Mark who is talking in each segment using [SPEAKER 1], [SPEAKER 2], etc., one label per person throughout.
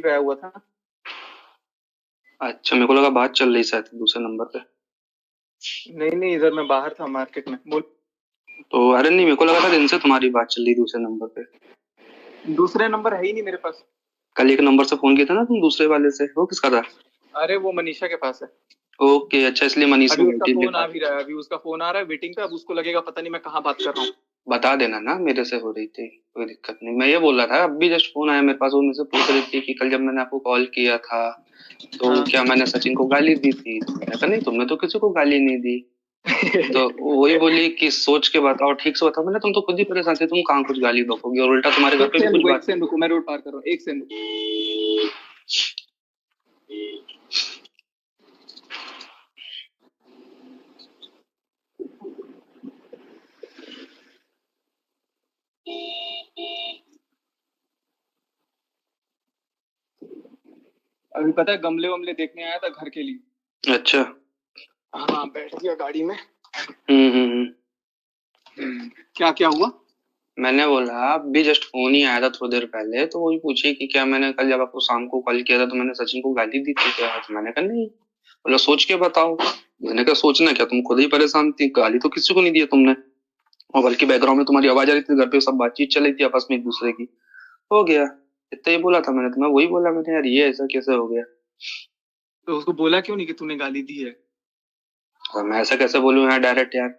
[SPEAKER 1] पे आया हुआ था।
[SPEAKER 2] अच्छा, मेरे को लगा बात चल रही शायद दूसरे नंबर पे।
[SPEAKER 1] नहीं, इधर मैं बाहर था मार्केट में। बोल।
[SPEAKER 2] तो अरे नहीं, मेरे को लगा था दिन से तुम्हारी बात चल रही दूसरे नंबर पे।
[SPEAKER 1] दूसरे नंबर है ही नहीं मेरे पास।
[SPEAKER 2] कल एक नंबर से फोन किया था ना तुम दूसरे वाले से, वो किसका था?
[SPEAKER 1] अरे वो मनीषा के पास है।
[SPEAKER 2] ओके, अच्छा, इसलिए मनीष
[SPEAKER 1] अभी
[SPEAKER 2] में
[SPEAKER 1] उसका
[SPEAKER 2] बैठी
[SPEAKER 1] फोन
[SPEAKER 2] लिखा।
[SPEAKER 1] आ भी रहा है, अभी उसका फोन आ रहा है वेटिंग पे। अब उसको लगेगा पता नहीं मैं कहाँ बात कर रहा हूँ।
[SPEAKER 2] बता देना ना, मेरे से हो रही थी, कोई दिक्कत नहीं। मैं ये बोल रहा था, अभी जस्ट फोन आया मेरे पास, वो मुझसे पूछ रही थी कि कल जब मैंने आपको कॉल किया था तो
[SPEAKER 1] हाँ।
[SPEAKER 2] क्या मैंने सचिन को गाली दी थी? तो मैंने कहा नहीं, तुमने तो किसी को गाली नहीं दी। तो वही बोली कि सोच के बताओ, ठीक से बताओ। मैंने तुम तो खुद ही परेशान थे, तुम कहाँ कुछ गाली बकोगी, और उल्टा तुम्हारे घर
[SPEAKER 1] एक
[SPEAKER 2] पे भी
[SPEAKER 1] सेकंड
[SPEAKER 2] कुछ
[SPEAKER 1] रुको, एक
[SPEAKER 2] बात।
[SPEAKER 1] सेकंड रुको, मैं रोड पार कर रहा हूँ, एक सेकंड रुको। अभी पता है गमले वमले देखने आया था घर के लिए।
[SPEAKER 2] अच्छा।
[SPEAKER 1] हाँ, बैठ गया गाड़ी में।
[SPEAKER 2] क्या क्या हुआ? मैंने बोला अभी जस्ट फोन ही आया था थोड़ी देर पहले, तो वही पूछी कि क्या मैंने कल जब आपको शाम को कॉल किया था तो मैंने सचिन को गाली दी थी क्या? तो मैंने कहा नहीं। बोला सोच के बताओ। मैंने कहा सोचना क्या, तुम खुद ही परेशान थी, गाली तो किसी को नहीं दी है तुमने। और बल्कि बैकग्राउंड में तुम्हारी आवाज आ रही थी, घर पे सब बातचीत चल रही थी आपस में एक दूसरे की। हो गया, इतना ही बोला था मैंने। तो मैं वही बोला, मैंने यार ये ऐसा कैसे हो गया?
[SPEAKER 1] तो उसको बोला क्यों नहीं कि तूने गाली दी है?
[SPEAKER 2] और मैं ऐसा कैसे बोलूं यार डायरेक्ट यार।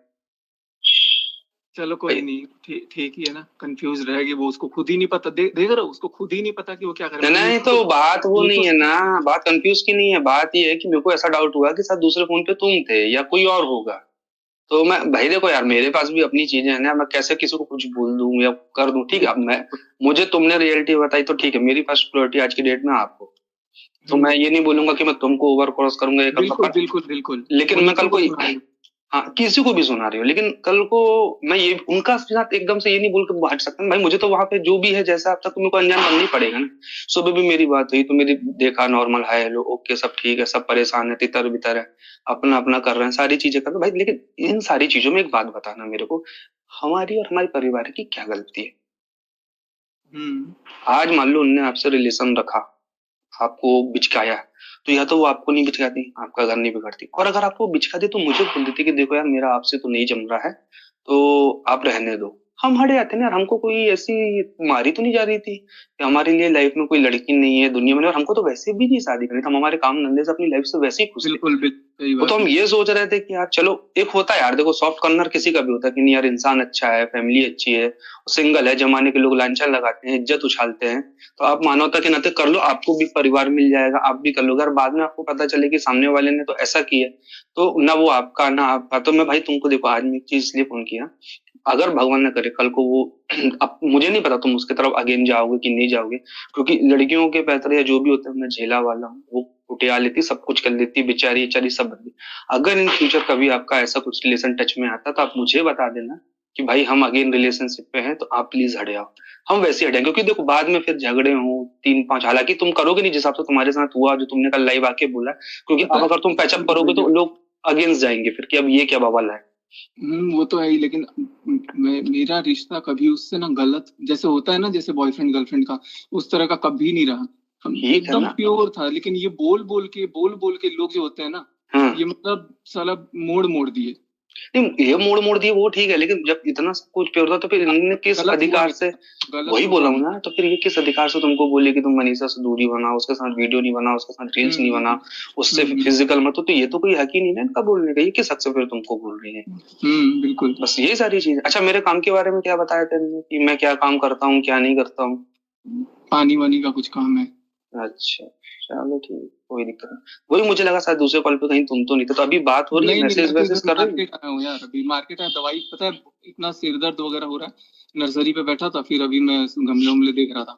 [SPEAKER 1] चलो कोई नहीं, ठीक ही है ना। कंफ्यूज रहेगी वो, उसको खुद ही नहीं पता। देख रहा हूँ, उसको खुद ही नहीं पता कि वो क्या कर रहा है।
[SPEAKER 2] नहीं, तो बात वो नहीं है ना, बात कंफ्यूज की नहीं है। बात ये है कि मेरे को ऐसा डाउट हुआ कि शायद दूसरे फोन पे तुम थे या कोई और होगा। तो मैं भाई देखो यार, मेरे पास भी अपनी चीजें हैं ना, मैं कैसे किसी को कुछ बोल दूं या कर दूं? ठीक है, अब मैं, मुझे तुमने रियलिटी बताई तो ठीक है, मेरी फर्स्ट प्रायोरिटी आज की डेट में आपको। तो मैं ये नहीं बोलूंगा कि मैं तुमको ओवर क्रॉस करूंगा ये करूंगा,
[SPEAKER 1] बिल्कुल बिल्कुल बिल्कुल।
[SPEAKER 2] लेकिन मैं कल को, हाँ, किसी को भी सुना रही हो, लेकिन कल को मैं ये उनका साथ एकदम से ये नहीं बोल के हट सकता ना भाई। मुझे तो वहां पे जो भी है जैसा अब तक मेरे को अनजान बनना ही पड़ेगा ना। सुबह भी मेरी बात हुई तो मेरी देखा, नॉर्मल हाय हेलो ओके सब ठीक है, सब परेशान है, तितर बितर है, अपना अपना कर रहे हैं, सारी चीजें कर रहे हैं भाई। लेकिन इन सारी चीजों में एक बात बताना मेरे को, हमारी और हमारे परिवार की क्या गलती है? आज मान लो उनने आपसे रिलेशन रखा, आपको बिचकाया, तो या तो वो आपको नहीं बिचकाती, आपका घर नहीं बिगड़ती, और अगर आपको बिचकाती तो मुझे बोल देती कि देखो यार मेरा आपसे तो नहीं जम रहा है, तो आप रहने दो। हम हट जाते ना यार, हमको कोई ऐसी मारी तो नहीं जा रही थी कि हमारे लिए लाइफ में कोई लड़की नहीं है दुनिया में, और हमको तो वैसे भी नहीं शादी करनी थी, हम हमारे काम धंधे से अपनी लाइफ से वैसे ही खुश थे। बिल्कुल बिल्कुल, वो तो हम ये सोच रहे थे कि यार चलो, एक होता है यार देखो, सॉफ्ट कॉर्नर किसी का भी होता है कि नहीं यार इंसान अच्छा है, फैमिली अच्छी है, सिंगल है, जमाने के लोग लांछन लगाते हैं, इज्जत उछालते हैं, तो आप मानवता के नाते कर लो, आपको भी परिवार मिल जाएगा, आप भी कर लो। अगर बाद में आपको पता चले कि सामने वाले ने तो ऐसा किया, तो ना वो आपका ना आपका। तो मैं भाई तुमको देखो, आज मैं एक चीज इसलिए फोन किया, अगर भगवान न करे कल को वो अब मुझे नहीं पता तुम उसके तरफ अगेन जाओगे कि नहीं जाओगे, क्योंकि लड़कियों के पैतरे या जो भी होते हैं मैं झेला वाला हूँ, वो उठिया लेती, सब कुछ कर लेती, बेचारी बेचारी सब बंदी। अगर इन फ्यूचर कभी आपका ऐसा कुछ रिलेशन टच में आता तो आप मुझे बता देना कि भाई हम अगेन रिलेशनशिप पे हैं, तो आप प्लीज हट जाओ। हम वैसे हटेंगे, क्योंकि देखो बाद में फिर झगड़े हों तीन पांच, हालांकि तुम करोगे नहीं जिस हिसाब से तुम्हारे साथ हुआ, जो तुमने कल लाइव आके बोला, क्योंकि अब अगर तुम पैचअप करोगे तो लोग अगेंस्ट जाएंगे फिर कि अब ये क्या बवाल है।
[SPEAKER 1] वो तो है ही, लेकिन मेरा रिश्ता कभी उससे ना गलत जैसे होता है ना, जैसे बॉयफ्रेंड गर्लफ्रेंड का, उस तरह का कभी नहीं रहा। हम एकदम प्योर था। लेकिन ये बोल बोल के लोग जो होते हैं ना, ये मतलब साला मोड़ मोड़ दिए।
[SPEAKER 2] नहीं, ये मोड़ मोड़ दिए वो ठीक है, लेकिन जब इतना सब कुछ प्योर था तो फिर इन्होंने किस अधिकार से, वही बोला हूँ ना, तो फिर ये किस अधिकार से तुमको बोले कि तुम मनीषा से दूरी बनाओ, उसके साथ वीडियो नहीं बनाओ, उसके साथ रील्स नहीं बनाओ, उससे फिजिकल मत, तो ये तो कोई हक ही नहीं ना इनका बोलने का, ये किस हक से फिर तुमको बोल रही है? बिल्कुल, बस यही सारी चीज। अच्छा, मेरे काम के बारे में क्या बताया तेरे कि मैं क्या काम करता हूँ क्या नहीं करता हूँ?
[SPEAKER 1] पानी वानी का कुछ काम है।
[SPEAKER 2] अच्छा, चलो ठीक, कोई दिक्कत नहीं। वही मुझे लगा शायद दूसरे कॉल पे कहीं तुम तो नहीं थे, तो अभी बात हो रही है, मैसेज वैसेज कर रहे हो?
[SPEAKER 1] मार्केट आया हूँ यार, अभी मार्केट आया, दवाई पता है इतना सिर दर्द वगैरह हो रहा है, नर्सरी पे बैठा था, फिर अभी मैं गमले उमले देख रहा था।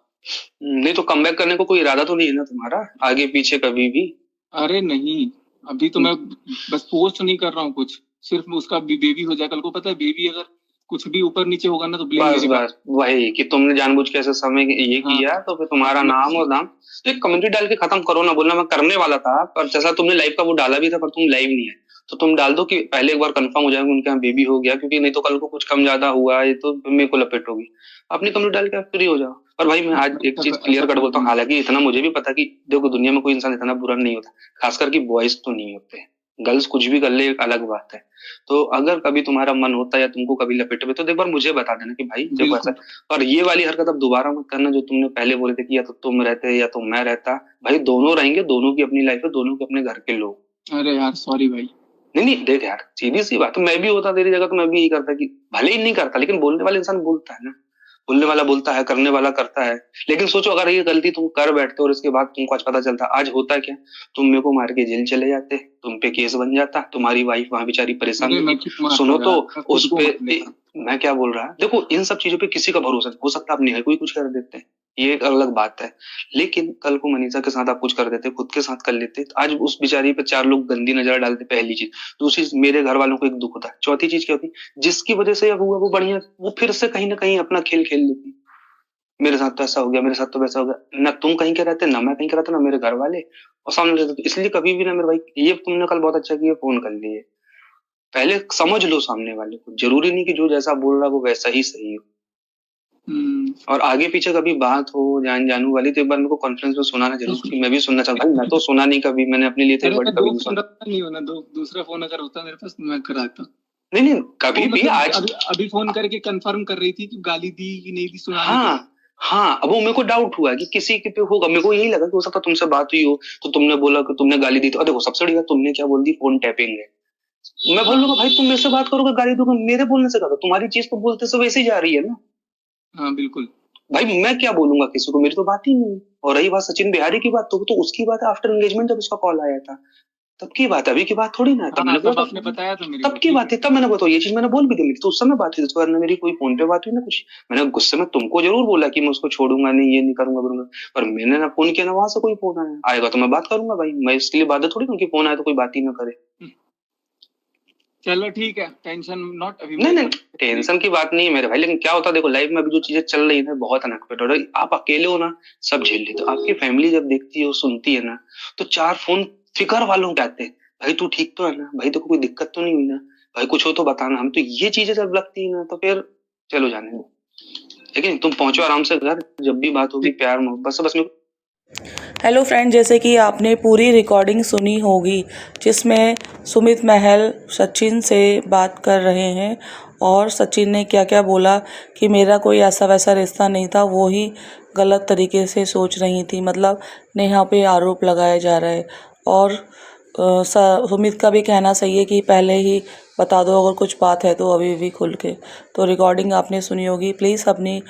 [SPEAKER 2] नहीं तो कमबैक करने को कोई इरादा तो नहीं है ना तुम्हारा आगे पीछे कभी भी?
[SPEAKER 1] अरे नहीं, अभी तो मैं बस पोस्ट नहीं कर रहा हूँ कुछ, सिर्फ उसका बेबी हो जाए। कल को पता है बेबी अगर कुछ भी ऊपर नीचे होगा ना तो ब्लेम
[SPEAKER 2] बस
[SPEAKER 1] मेरे
[SPEAKER 2] बस वही कि तुमने जानबूझ के ऐसे समय ये किया, तो फिर तुम्हारा नाम और दाम। तो एक कमेंट्री डाल के खत्म करो ना, बोलना मैं करने वाला था, पर जैसा तुमने लाइव का वो डाला भी था पर तुम लाइव नहीं है, तो तुम डाल दो कि पहले एक बार कंफर्म हो जाएगा उनके यहाँ बेबी हो गया, क्योंकि नहीं तो कल को कुछ कम ज्यादा हुआ ये तो मेरे को लपेट होगी। अपनी कमेंट्री डाल के आप फ्री हो जाओ। और भाई मैं आज एक चीज क्लियर कट बोलता हूँ, हालांकि इतना मुझे भी पता कि देखो दुनिया में कोई इंसान इतना बुरा नहीं होता, खासकर कि बॉयज तो नहीं होते, गर्ल्स कुछ भी कर ले एक अलग बात है। तो अगर कभी तुम्हारा मन होता है या तुमको कभी लपेटे में, तो एक बार मुझे बता देना कि भाई देखो ऐसा। और ये वाली हरकत अब दोबारा मत करना जो तुमने पहले बोले थे कि या तो तुम रहते या तो मैं रहता। भाई दोनों रहेंगे, दोनों की अपनी लाइफ है, दोनों के अपने घर के लोग।
[SPEAKER 1] अरे यार सॉरी भाई।
[SPEAKER 2] नहीं देख यार, सीधी सी बात, तो मैं भी होता तेरी जगह तो मैं भी यही करता कि भले ही नहीं करता, लेकिन बोलने वाला इंसान बोलता है ना, बोलने वाला बोलता है, करने वाला करता है। लेकिन सोचो अगर ये गलती तुम कर बैठते और इसके बाद तुमको आज पता चलता, आज होता क्या, तुम मेरे को मार के जेल चले जाते, तुम पे केस बन जाता, तुम्हारी वाइफ वहां बेचारी परेशान थी। सुनो तो उस पे मैं क्या बोल रहा है, देखो इन सब चीजों पे किसी का भरोसा नहीं, हो सकता आप नहीं कोई कुछ कर देते हैं, ये एक अलग बात है। लेकिन कल को मनीषा के साथ आप कुछ कर देते, खुद के साथ कर लेते, तो आज उस बेचारी पे 4 लोग गंदी नजर डालते, पहली चीज। दूसरी चीज, मेरे घर वालों को एक दुख होता है। चौथी चीज क्या होती, जिसकी वजह से अब हुआ वो बढ़िया, वो फिर से कहीं ना कहीं अपना खेल खेल लेती, मेरे साथ तो ऐसा हो गया, मेरे साथ तो वैसा हो गया, ना तुम कहीं के रहते, ना मैं कहीं का रहता, ना मेरे घर वाले, और सामने रहते। तो इसलिए कभी भी ना मेरे भाई, ये तुमने कल बहुत अच्छा किया फोन कर लिए, पहले समझ लो सामने वाले को, जरूरी नहीं कि जो जैसा बोल रहा है वो वैसा ही सही हो। और आगे पीछे कभी बात हो जान जानू वाली तो एक बार मेरे को कॉन्फ्रेंस में सुनाना जरूर, क्योंकि मैं भी सुनना चाहता हूँ। मैं तो सुना नहीं कभी, मैंने अपने लिए तो वर्ड कभी नहीं सुना।
[SPEAKER 1] नहीं होना, दूसरा फोन अगर होता मेरे पास मैं कराता।
[SPEAKER 2] नहीं कभी भी आज
[SPEAKER 1] अभी फोन करके कंफर्म कर रही थी कि गाली दी कि नहीं दी, सुना।
[SPEAKER 2] हाँ अब वो मेरे को डाउट हुआ कि किसी के पे होगा, मेरे को यही लगा कि हो सकता तुमसे बात हुई हो तो तुमने बोला कि तुमने गाली दी। तो देखो सबसे बड़ी बात तुमने क्या बोल दी, फोन टैपिंग है। मैं बोलूंगा भाई तुम मेरे से बात करोगे गाली दोगे, मेरे बोलने से कहा, तुम्हारी चीज तो बोलते से वैसे ही जा रही है ना।
[SPEAKER 1] हाँ बिल्कुल
[SPEAKER 2] भाई मैं क्या बोलूंगा किसी को, मेरी तो बात ही नहीं। और रही बात सचिन बिहारी की बात, तो उसकी बात आफ्टर एंगेजमेंट जब उसका कॉल आया था तब की बात है, अभी की बात थोड़ी ना है। तब आपने बताया था मेरे, तब की बात है, तब मैंने बताया, ये चीज मैंने बोल भी दी, तो उस समय बात हुई, तो मेरी कोई फोन पे बात हुई ना कुछ। मैंने गुस्से में तुमको जरूर बोला कि मैं उसको छोड़ूंगा नहीं, ये नहीं करूंगा करूंगा, पर मैंने ना फोन किया ना वहां से कोई फोन आएगा तो मैं बात करूंगा भाई, मैं इसके लिए बात थोड़ी कि फोन आए तो कोई बात ही ना करे।
[SPEAKER 1] चलो ठीक है, टेंशन नॉट अभी।
[SPEAKER 2] नहीं टेंशन की बात नहीं है मेरे भाई, लेकिन क्या होता है देखो लाइफ में अभी जो चीजें चल रही है बहुत अनएक्सपेक्टेड हो रही, आप अकेले हो ना सब झेल लेते हो, आपकी फैमिली जब देखती है सुनती है ना, तो 4 फोन फिकर वालों के आते हैं, भाई तू ठीक तो है ना, भाई तो कोई दिक्कत तो नहीं हुई ना, भाई कुछ हो तो बताना। हम तो ये चीजें जब लगती है ना तो फिर चलो जाने दो, लेकिन तुम पहुंचो आराम से घर, जब भी बात होगी प्यार मोहब्बत बस में।
[SPEAKER 3] हेलो फ्रेंड, जैसे कि आपने पूरी रिकॉर्डिंग सुनी होगी जिसमें सुमित महल सचिन से बात कर रहे हैं और सचिन ने क्या क्या बोला कि मेरा कोई ऐसा वैसा रिश्ता नहीं था, वो ही गलत तरीके से सोच रही थी, मतलब नेहा पे आरोप लगाया जा रहा है। और सुमित का भी कहना सही है कि पहले ही बता दो अगर कुछ बात है तो अभी भी खुल के। तो रिकॉर्डिंग आपने सुनी होगी, प्लीज़ अपनी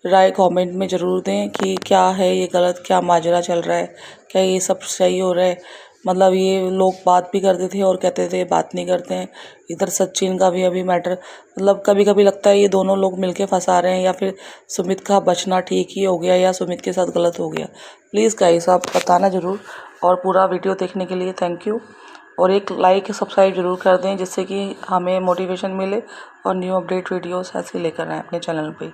[SPEAKER 3] राय कमेंट में ज़रूर दें कि क्या है ये गलत, क्या माजरा चल रहा है, क्या ये सब सही हो रहा है। मतलब ये लोग बात भी करते थे और कहते थे बात नहीं करते हैं। इधर सचिन का भी अभी मैटर, मतलब कभी कभी लगता है ये दोनों लोग मिलके फंसा रहे हैं, या फिर सुमित का बचना ठीक ही हो गया या सुमित के साथ गलत हो गया। प्लीज़ गाइस आप बताना ज़रूर, और पूरा वीडियो देखने के लिए थैंक यू। और एक लाइक सब्सक्राइब ज़रूर कर दें जिससे कि हमें मोटिवेशन मिले और न्यू अपडेट वीडियोस ऐसे लेकर आएँ अपने चैनल पे।